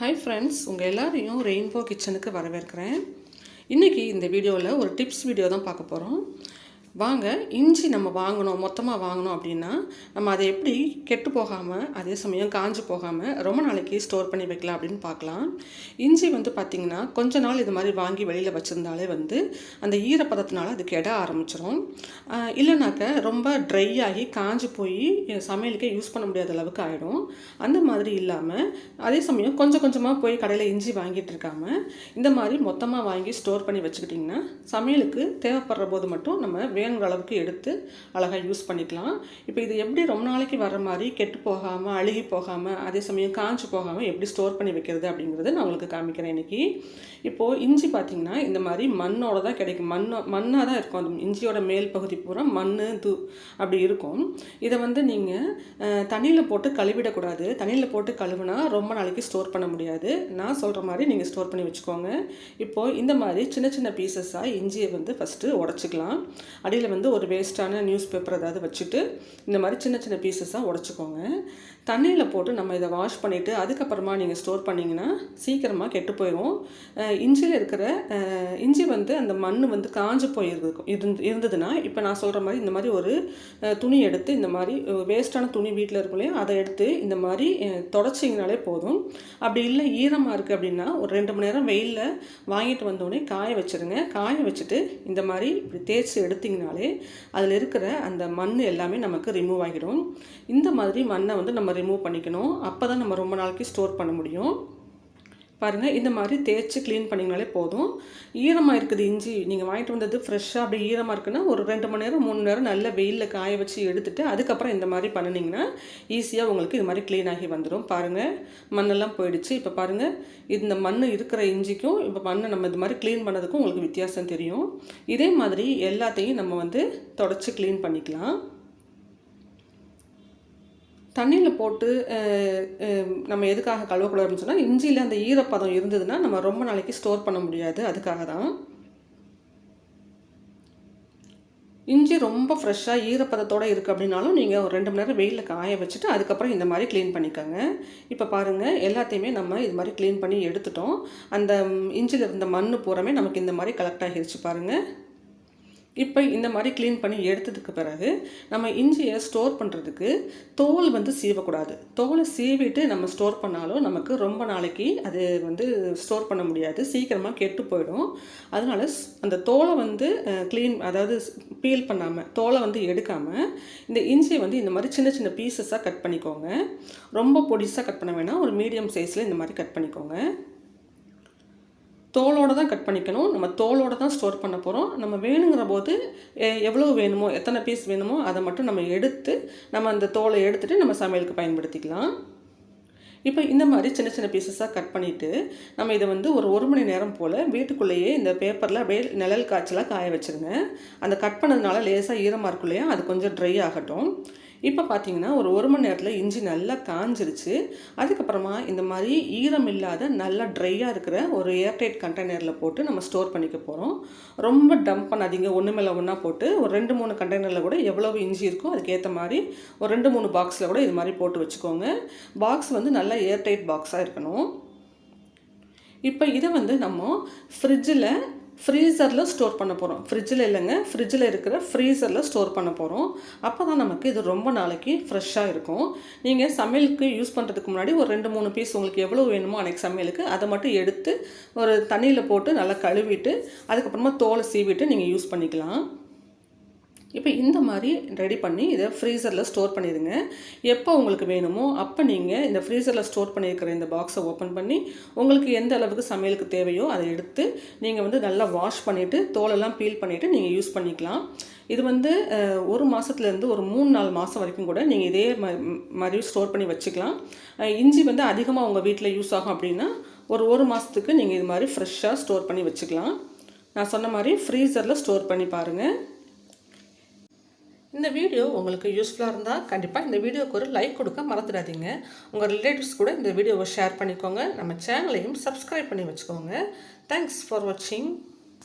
Hi friends, உங்கள் எல்லாரையும் rainbow கிச்சனுக்கு வரவேற்கிறேன். இன்றைக்கி இந்த வீடியோவில் ஒரு டிப்ஸ் வீடியோ தான் பார்க்க போகிறோம். வாங்க, இஞ்சி நம்ம மொத்தமாக வாங்கினோம் அப்படின்னா நம்ம அதை எப்படி கெட்டு போகாமல் அதே சமயம் காஞ்சு போகாமல் ரொம்ப நாளைக்கு ஸ்டோர் பண்ணி வைக்கலாம் அப்படின்னு பார்க்கலாம். இஞ்சி பார்த்திங்கன்னா கொஞ்ச நாள் இது மாதிரி வாங்கி வெளியில் வச்சுருந்தாலே அந்த ஈரப்பதத்தினால அது கெட ஆரம்பிச்சிடும். இல்லைனாக்க ரொம்ப ட்ரை ஆகி காஞ்சு போய் சமையலுக்கே யூஸ் பண்ண முடியாத அளவுக்கு ஆகிடும். அந்த மாதிரி இல்லாமல் அதே சமயம் கொஞ்சம் கொஞ்சமாக போய் கடையில் இஞ்சி வாங்கிட்டு இருக்காமல் இந்த மாதிரி மொத்தமாக வாங்கி ஸ்டோர் பண்ணி வச்சுக்கிட்டிங்கன்னா சமையலுக்கு தேவைப்படுற போது மட்டும் நம்ம வேணுங்கிற அளவுக்கு எடுத்து அழகாக யூஸ் பண்ணிக்கலாம். இப்போ இது எப்படி ரொம்ப நாளைக்கு வர மாதிரி கெட்டு போகாமல் அழுகி போகாமல் அதே சமயம் காஞ்சு போகாமல் எப்படி ஸ்டோர் பண்ணி வைக்கிறது அப்படிங்கிறது நான் உங்களுக்கு காமிக்கிறேன் இன்றைக்கி. இப்போது இஞ்சி பார்த்திங்கன்னா இந்த மாதிரி மண்ணோட தான் கிடைக்கும். மண்ணாக தான் இருக்கும். அந்த இஞ்சியோட மேல் பகுதி பூரா மண் அப்படி இருக்கும். இதை நீங்கள் தண்ணியில் போட்டு கழுவிடக்கூடாது. தண்ணியில் போட்டு கழுவுனா ரொம்ப நாளைக்கு ஸ்டோர் பண்ண முடியாது. நான் சொல்கிற மாதிரி நீங்கள் ஸ்டோர் பண்ணி வச்சுக்கோங்க. இப்போது இந்த மாதிரி சின்ன சின்ன பீசஸாக இஞ்சியை ஃபஸ்ட்டு உடச்சிக்கலாம். அடியில் ஒரு வேஸ்ட்டான நியூஸ் பேப்பர் ஏதாவது வச்சுட்டு இந்த மாதிரி சின்ன சின்ன பீசஸாக உடச்சிக்கோங்க. தண்ணியில் போட்டு நம்ம இதை வாஷ் பண்ணிவிட்டு அதுக்கப்புறமா நீங்கள் ஸ்டோர் பண்ணிங்கன்னா சீக்கிரமாக கெட்டு போயிடும். இஞ்சியில் இருக்கிற இஞ்சி அந்த மண் காஞ்சு இருந்ததுன்னா இப்போ நான் சொல்கிற மாதிரி இந்த மாதிரி ஒரு துணி எடுத்து இந்த மாதிரி வேஸ்ட்டான துணி வீட்டில் இருக்கும் இல்லையா, அதை எடுத்து இந்த மாதிரி தொடச்சிங்கனாலே போதும். அப்படி இல்லை ஈரமாக இருக்குது அப்படின்னா ஒரு 2 மணி நேரம் வெயிலில் வாங்கிட்டு வந்தோடனே காய வச்சுருங்க. காய வச்சுட்டு இந்த மாதிரி இப்படி தேய்ச்சி எடுத்திங்கனாலே அதில் இருக்கிற அந்த மண் எல்லாமே நமக்கு ரிமூவ் ஆகிடும். இந்த மாதிரி மண்ணை நம்ம ரிமூவ் பண்ணிக்கணும். அப்போ தான் நம்ம ரொம்ப நாளைக்கு ஸ்டோர் பண்ண முடியும். பாருங்கள், இந்த மாதிரி தேய்ச்சி க்ளீன் பண்ணிங்கனாலே போதும். ஈரமாக இருக்குது இஞ்சி நீங்கள் வாங்கிட்டு வந்தது ஃப்ரெஷ்ஷாக அப்படி ஈரமாக இருக்குன்னா ஒரு 2 மணி நேரம் 3 மணி நேரம் நல்ல வெயிலில் காய வச்சு எடுத்துகிட்டு அதுக்கப்புறம் இந்த மாதிரி பண்ணினீங்கன்னா ஈஸியாக உங்களுக்கு இது மாதிரி க்ளீன் ஆகி வந்துடும். பாருங்கள், மண்ணெல்லாம் போயிடுச்சு. இப்போ பாருங்கள், இந்த மண் இருக்கிற இஞ்சிக்கும் இப்போ மண்ணை நம்ம இது மாதிரி க்ளீன் பண்ணதுக்கும் உங்களுக்கு வித்தியாசம் தெரியும். இதே மாதிரி எல்லாத்தையும் நம்ம தொடச்சி க்ளீன் பண்ணிக்கலாம். தண்ணியில் போட்டு நம்ம எதுக்காக கழுவக்கூடாதுன்னு சொன்னால் இஞ்சியில் அந்த ஈரப்பதம் இருந்ததுன்னா நம்ம ரொம்ப நாளைக்கு ஸ்டோர் பண்ண முடியாது. அதுக்காக தான். இஞ்சி ரொம்ப ஃப்ரெஷ்ஷாக ஈரப்பதத்தோடு இருக்குது அப்படின்னாலும் நீங்கள் ஒரு 2 மணி நேரம் வெயிலில் காய வச்சுட்டு அதுக்கப்புறம் இந்த மாதிரி க்ளீன் பண்ணிக்கோங்க. இப்போ பாருங்கள், எல்லாத்தையுமே நம்ம இது மாதிரி க்ளீன் பண்ணி எடுத்துட்டோம். அந்த இஞ்சியில் இருந்த மண் பூராமே நமக்கு இந்த மாதிரி கலெக்ட் ஆகிருச்சு பாருங்கள். இப்போ இந்த மாதிரி க்ளீன் பண்ணி எடுத்ததுக்கு பிறகு நம்ம இஞ்சியை ஸ்டோர் பண்ணுறதுக்கு தோல் சீவக்கூடாது. தோலை சீவிட்டு நம்ம ஸ்டோர் பண்ணாலும் நமக்கு ரொம்ப நாளைக்கு அது ஸ்டோர் பண்ண முடியாது. சீக்கிரமாக கெட்டு போயிடும். அதனால் அந்த தோலை க்ளீன் அதாவது பீல் பண்ணாமல் தோலை எடுக்காமல் இந்த இஞ்சியை இந்த மாதிரி சின்ன சின்ன பீசஸாக கட் பண்ணிக்கோங்க. ரொம்ப பொடிசாக கட் பண்ண வேணாம். ஒரு மீடியம் சைஸில் இந்த மாதிரி கட் பண்ணிக்கோங்க. தோலோடு தான் கட் பண்ணிக்கணும். நம்ம தோலோடு தான் ஸ்டோர் பண்ண போகிறோம். நம்ம வேணுங்கிற போது எவ்வளோ வேணுமோ எத்தனை பீஸ் வேணுமோ அதை மட்டும் நம்ம எடுத்து நம்ம அந்த தோலை எடுத்துகிட்டு நம்ம சமையலுக்கு பயன்படுத்திக்கலாம். இப்போ இந்த மாதிரி சின்ன சின்ன பீசஸாக கட் பண்ணிவிட்டு நம்ம இதை ஒரு மணி நேரம் போல் வீட்டுக்குள்ளேயே இந்த பேப்பரில் அப்படியே நிழல் காய்ச்சலாக காய வச்சுருங்க. அந்த கட் பண்ணதுனால லேசாக ஈரமாக இருக்கும் இல்லையா, அது கொஞ்சம் ட்ரை ஆகட்டும். இப்போ பார்த்தீங்கன்னா ஒரு மணி நேரத்தில் இஞ்சி நல்லா காஞ்சிருச்சு. அதுக்கப்புறமா இந்த மாதிரி ஈரம் இல்லாத நல்லா ட்ரையாக இருக்கிற ஒரு ஏர்டைட் கண்டெய்னரில் போட்டு நம்ம ஸ்டோர் பண்ணிக்க போகிறோம். ரொம்ப டம்ப் பண்ணாதீங்க. ஒன்று மேலே ஒன்றா போட்டு ஒரு 2-3 கண்டெய்னரில் கூட எவ்வளவு இஞ்சி இருக்கோ அதுக்கேற்ற மாதிரி ஒரு 2-3 பாக்ஸில் கூட இது மாதிரி போட்டு வச்சுக்கோங்க. பாக்ஸ் நல்லா ஏர்டைட் பாக்ஸாக இருக்கணும். இப்போ இதை நம்ம ஃப்ரீசரில் ஸ்டோர் பண்ண போகிறோம். ஃப்ரிட்ஜில் இல்லைங்க, ஃப்ரிட்ஜில் இருக்கிற ஃப்ரீசரில் ஸ்டோர் பண்ண போகிறோம். அப்போ தான் நமக்கு இது ரொம்ப நாளைக்கு ஃப்ரெஷ்ஷாக இருக்கும். நீங்கள் சமையலுக்கு யூஸ் பண்ணுறதுக்கு முன்னாடி ஒரு 2-3 பீஸ் உங்களுக்கு எவ்வளோ வேணுமோ அன்றைக்கி சமையலுக்கு அதை மட்டும் எடுத்து ஒரு தண்ணியில் போட்டு நல்லா கழுவிட்டு அதுக்கப்புறமா தோலை சீவிட்டு நீங்கள் யூஸ் பண்ணிக்கலாம். இப்போ இந்த மாதிரி ரெடி பண்ணி இதை ஃப்ரீசரில் ஸ்டோர் பண்ணிடுங்க. எப்போ உங்களுக்கு வேணுமோ அப்போ நீங்கள் இந்த ஃப்ரீசரில் ஸ்டோர் பண்ணியிருக்கிற இந்த பாக்ஸை ஓப்பன் பண்ணி உங்களுக்கு எந்த அளவுக்கு சமையலுக்கு தேவையோ அதை எடுத்து நீங்கள் நல்லா வாஷ் பண்ணிவிட்டு தோலெல்லாம் பீல் பண்ணிவிட்டு நீங்கள் யூஸ் பண்ணிக்கலாம். இது 1 மாதத்துலேருந்து ஒரு 3-4 மாதம் வரைக்கும் கூட நீங்கள் இதே மாதிரி ஸ்டோர் பண்ணி வச்சுக்கலாம். இஞ்சி அதிகமாக உங்கள் வீட்டில் யூஸ் ஆகும் அப்படின்னா ஒரு மாதத்துக்கு நீங்கள் இது மாதிரி ஃப்ரெஷ்ஷாக ஸ்டோர் பண்ணி வச்சுக்கலாம். நான் சொன்ன மாதிரி ஃப்ரீசரில் ஸ்டோர் பண்ணி பாருங்கள். இந்த வீடியோ உங்களுக்கு யூஸ்ஃபுல்லாக இருந்தால் கண்டிப்பாக இந்த வீடியோவுக்கு ஒரு லைக் கொடுக்க மறந்துடாதீங்க. உங்கள் ரிலேட்டிவ்ஸ் கூட இந்த வீடியோவை ஷேர் பண்ணிக்கோங்க. நம்ம சேனலையும் சப்ஸ்கிரைப் பண்ணி வச்சுக்கோங்க. தேங்க்ஸ் ஃபார் வாட்சிங்.